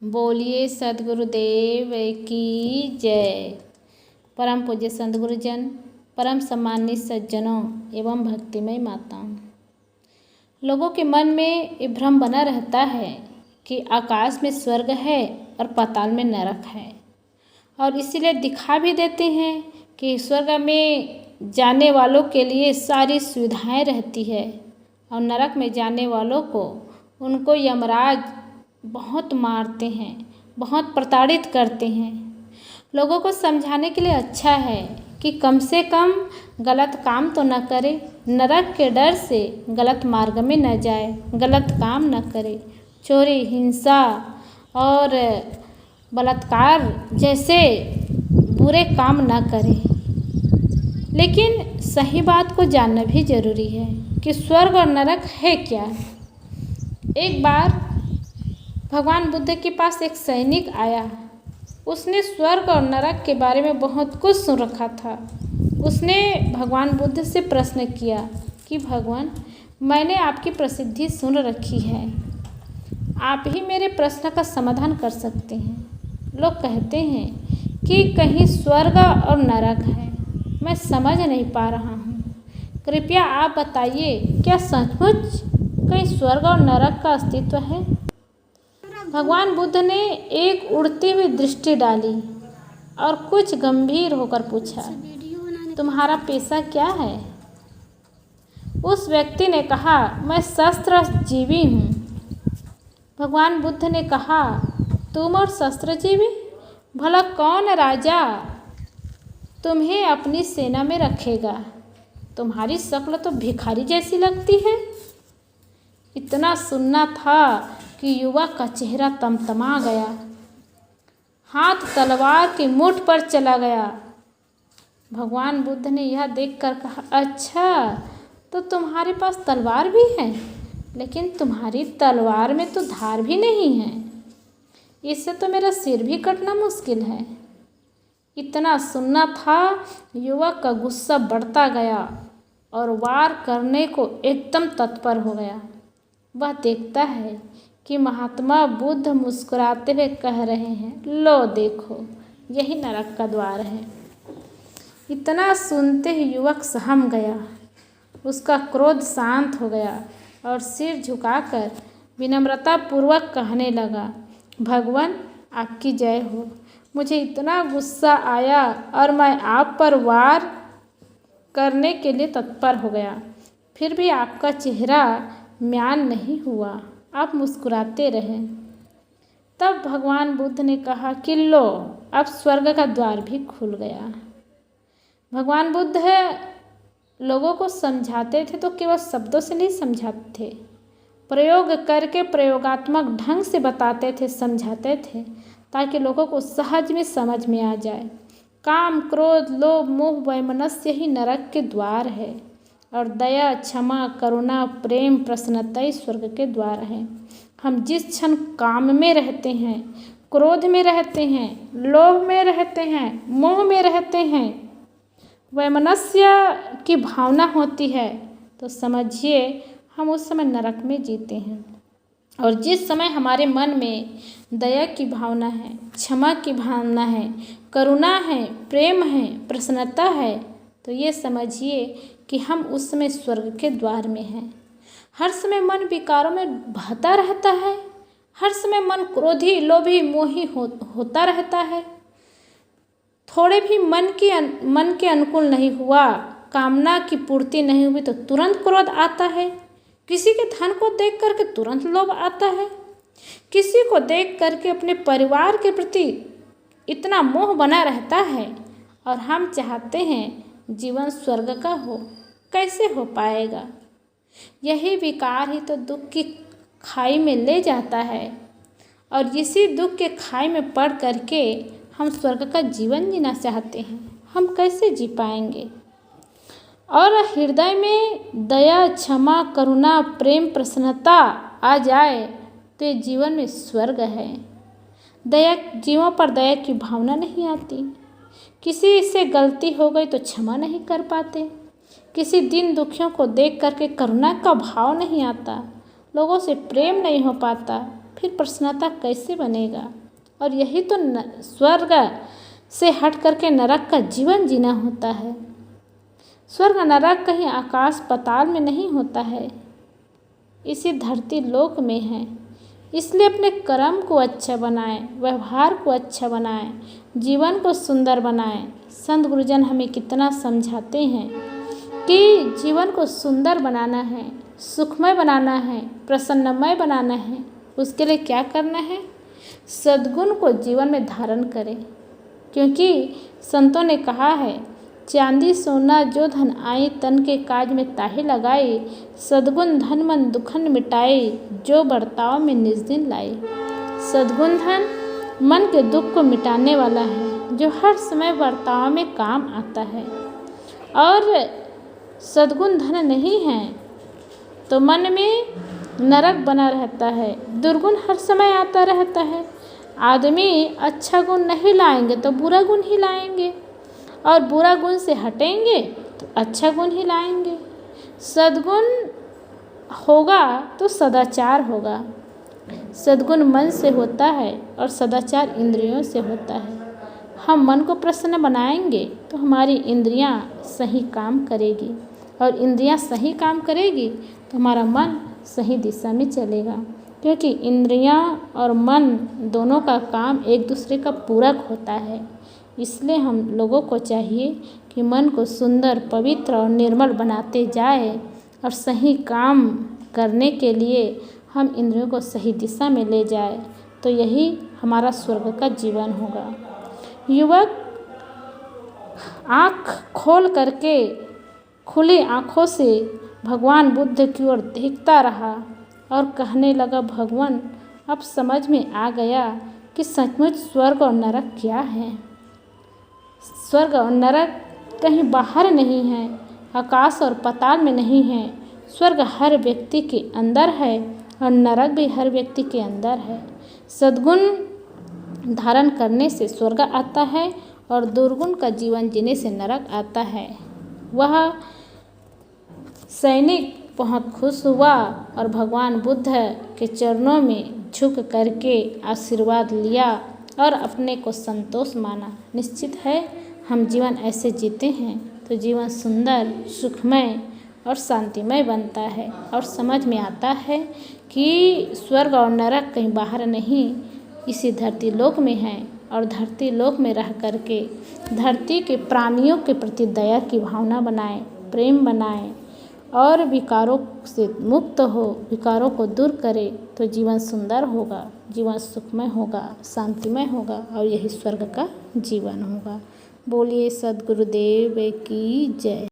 बोलिए सद्गुरुदेव की जय। परम पूज्य संत गुरुजन, परम सम्मानित सज्जनों एवं भक्तिमय माताओं, लोगों के मन में ये भ्रम बना रहता है कि आकाश में स्वर्ग है और पाताल में नरक है, और इसीलिए दिखा भी देते हैं कि स्वर्ग में जाने वालों के लिए सारी सुविधाएं रहती है और नरक में जाने वालों को उनको यमराज बहुत मारते हैं, बहुत प्रताड़ित करते हैं। लोगों को समझाने के लिए अच्छा है कि कम से कम गलत काम तो न करे, नरक के डर से गलत मार्ग में न जाए, गलत काम न करे, चोरी, हिंसा और बलात्कार जैसे बुरे काम न करे। लेकिन सही बात को जानना भी जरूरी है कि स्वर्ग और नरक है क्या। एक बार भगवान बुद्ध के पास एक सैनिक आया। उसने स्वर्ग और नरक के बारे में बहुत कुछ सुन रखा था। उसने भगवान बुद्ध से प्रश्न किया कि भगवान, मैंने आपकी प्रसिद्धि सुन रखी है, आप ही मेरे प्रश्न का समाधान कर सकते हैं। लोग कहते हैं कि कहीं स्वर्ग और नरक है, मैं समझ नहीं पा रहा हूँ, कृपया आप बताइए, क्या सचमुच कहीं स्वर्ग और नरक का अस्तित्व है? भगवान बुद्ध ने एक उड़ती हुई दृष्टि डाली और कुछ गंभीर होकर पूछा, तुम्हारा पेशा क्या है? उस व्यक्ति ने कहा, मैं शस्त्रजीवी हूँ। भगवान बुद्ध ने कहा, तुम और शस्त्रजीवी? भला कौन राजा तुम्हें अपनी सेना में रखेगा? तुम्हारी शक्ल तो भिखारी जैसी लगती है। इतना सुनना था कि युवक का चेहरा तमतमा गया, हाथ तलवार की मुठ पर चला गया। भगवान बुद्ध ने यह देखकर कहा, अच्छा तो तुम्हारे पास तलवार भी है, लेकिन तुम्हारी तलवार में तो धार भी नहीं है, इससे तो मेरा सिर भी कटना मुश्किल है। इतना सुनना था, युवक का गुस्सा बढ़ता गया और वार करने को एकदम तत्पर हो गया। वह देखता है कि महात्मा बुद्ध मुस्कुराते हुए कह रहे हैं, लो देखो, यही नरक का द्वार है। इतना सुनते ही युवक सहम गया, उसका क्रोध शांत हो गया और सिर झुकाकर विनम्रतापूर्वक कहने लगा, भगवान आपकी जय हो। मुझे इतना गुस्सा आया और मैं आप पर वार करने के लिए तत्पर हो गया, फिर भी आपका चेहरा म्यान नहीं हुआ, आप मुस्कुराते रहे। तब भगवान बुद्ध ने कहा कि लो, अब स्वर्ग का द्वार भी खुल गया। भगवान बुद्ध लोगों को समझाते थे तो केवल शब्दों से नहीं समझाते थे, प्रयोग करके प्रयोगात्मक ढंग से बताते थे, समझाते थे, ताकि लोगों को सहज में समझ में आ जाए। काम, क्रोध, लोभ, मोह, वैमनस्य ही नरक के द्वार है और दया, क्षमा, करुणा, प्रेम, प्रसन्नता स्वर्ग के द्वार हैं। हम जिस क्षण काम में रहते हैं, क्रोध में रहते हैं, लोभ में रहते हैं, मोह में रहते हैं, वैमनस्य की भावना होती है, तो समझिए हम उस समय नरक में जीते हैं। और जिस समय हमारे मन में दया की भावना है, क्षमा की भावना है, करुणा है, प्रेम है, प्रसन्नता है, तो ये समझिए कि हम उस समय स्वर्ग के द्वार में हैं। हर समय मन विकारों में बहता रहता है, हर समय मन क्रोधी, लोभी, मोही होता रहता है। थोड़े भी मन के अनुकूल नहीं हुआ, कामना की पूर्ति नहीं हुई तो तुरंत क्रोध आता है। किसी के धन को देख करके तुरंत लोभ आता है। किसी को देख करके अपने परिवार के प्रति इतना मोह बना रहता है और हम चाहते हैं जीवन स्वर्ग का हो, कैसे हो पाएगा? यही विकार ही तो दुख की खाई में ले जाता है, और इसी दुख के खाई में पड़ करके हम स्वर्ग का जीवन जीना चाहते हैं, हम कैसे जी पाएंगे? और हृदय में दया, क्षमा, करुणा, प्रेम, प्रसन्नता आ जाए तो ये जीवन में स्वर्ग है। दया, जीवों पर दया की भावना नहीं आती, किसी से गलती हो गई तो क्षमा नहीं कर पाते, किसी दीन दुखियों को देख करके करुणा का भाव नहीं आता, लोगों से प्रेम नहीं हो पाता, फिर प्रसन्नता कैसे बनेगा? और यही तो स्वर्ग से हट करके नरक का जीवन जीना होता है। स्वर्ग नरक कहीं आकाश पाताल में नहीं होता है, इसी धरती लोक में है। इसलिए अपने कर्म को अच्छा बनाएं, व्यवहार को अच्छा बनाएं, जीवन को सुंदर बनाएं। संत गुरुजन हमें कितना समझाते हैं कि जीवन को सुंदर बनाना है, सुखमय बनाना है, प्रसन्नमय बनाना है। उसके लिए क्या करना है? सद्गुण को जीवन में धारण करें, क्योंकि संतों ने कहा है, चांदी सोना जो धन आई, तन के काज में ताहे लगाई। सद्गुण धन मन दुखन मिटाई, जो बर्ताव में निज दिन लाई। सद्गुण धन मन के दुख को मिटाने वाला है, जो हर समय बर्ताव में काम आता है। और सद्गुण धन नहीं है तो मन में नरक बना रहता है, दुर्गुण हर समय आता रहता है। आदमी अच्छा गुण नहीं लाएंगे तो बुरा गुण ही लाएंगे, और बुरा गुण से हटेंगे तो अच्छा गुण ही लाएंगे। सद्गुण होगा तो सदाचार होगा। सद्गुण मन से होता है और सदाचार इंद्रियों से होता है। हम मन को प्रसन्न बनाएंगे तो हमारी इंद्रियां सही काम करेगी, और इंद्रियां सही काम करेगी तो हमारा मन सही दिशा में चलेगा, क्योंकि इंद्रियां और मन दोनों का काम एक दूसरे का पूरक होता है। इसलिए हम लोगों को चाहिए कि मन को सुंदर, पवित्र और निर्मल बनाते जाए, और सही काम करने के लिए हम इंद्रियों को सही दिशा में ले जाए, तो यही हमारा स्वर्ग का जीवन होगा। युवक आँख खोल करके खुली आँखों से भगवान बुद्ध की ओर देखता रहा और कहने लगा, भगवान अब समझ में आ गया कि सचमुच स्वर्ग और नरक क्या है। स्वर्ग और नरक कहीं बाहर नहीं है, आकाश और पाताल में नहीं है। स्वर्ग हर व्यक्ति के अंदर है और नरक भी हर व्यक्ति के अंदर है। सद्गुण धारण करने से स्वर्ग आता है और दुर्गुण का जीवन जीने से नरक आता है। वह सैनिक बहुत खुश हुआ और भगवान बुद्ध के चरणों में झुक करके आशीर्वाद लिया और अपने को संतोष माना। निश्चित है हम जीवन ऐसे जीते हैं तो जीवन सुंदर, सुखमय और शांतिमय बनता है, और समझ में आता है कि स्वर्ग और नरक कहीं बाहर नहीं, इसी धरती लोक में है। और धरती लोक में रह करके धरती के प्राणियों के प्रति दया की भावना बनाएं, प्रेम बनाएं, और विकारों से मुक्त हो, विकारों को दूर करे, तो जीवन सुंदर होगा, जीवन सुखमय होगा, शांतिमय होगा, और यही स्वर्ग का जीवन होगा। बोलिए सद्गुरुदेव की जय।